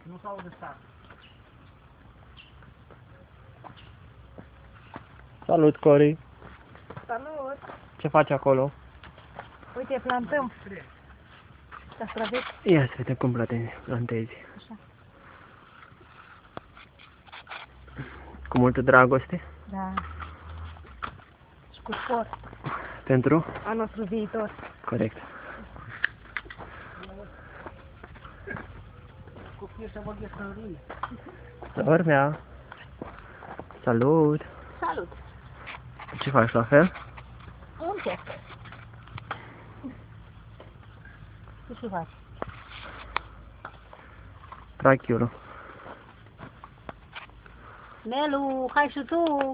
Nu s-aude start. Salut, Cori! Salut! Ce faci acolo? Uite, plantăm castraveți. Ia să vedem cum plantezi. Așa. Cu multă dragoste? Da. Și cu spor. Pentru? Al nostru viitor. Corect. Copiii ăștia băghe să râi. Dormea! Salut! Salut! Ce faci la fel? Încerc. Tu ce faci? Trag chiulul. Nelu, hai și tu!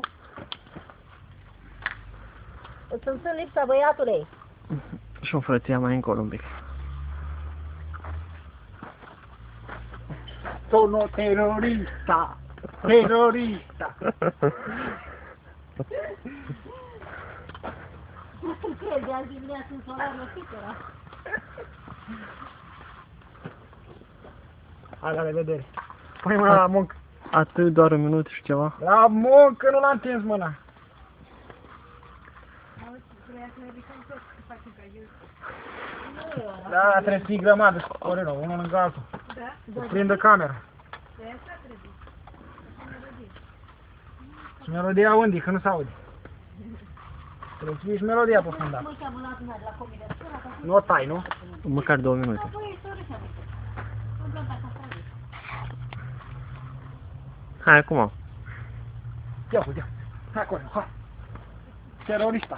Îți sunt în lipsa, băiatule. Și o frăția mai încolo un pic. Sono terorista! Terorista! Nu crezi, azi dimineață în solar la picăra. Hai, la revedere! Pune mâna la monc! Atât, doar un minut și ceva. La monc, că nu l-am întins mâna! Da, trebuie să fii grămadă, Corino, unul lângă altul. Da? Să prindă camera. De asta trebuie. Și melodia unde, că nu se-aude. Trebuie să fie și melodia pe fundat. Mă cheamă la adunare, la combinatura, ca să... Nu o tai, nu? Măcar 2 minute. Apoi, să râșeam. Nu vreau dacă asta e. Hai, acum. Ia uite, hai Corino, hai. Terorista.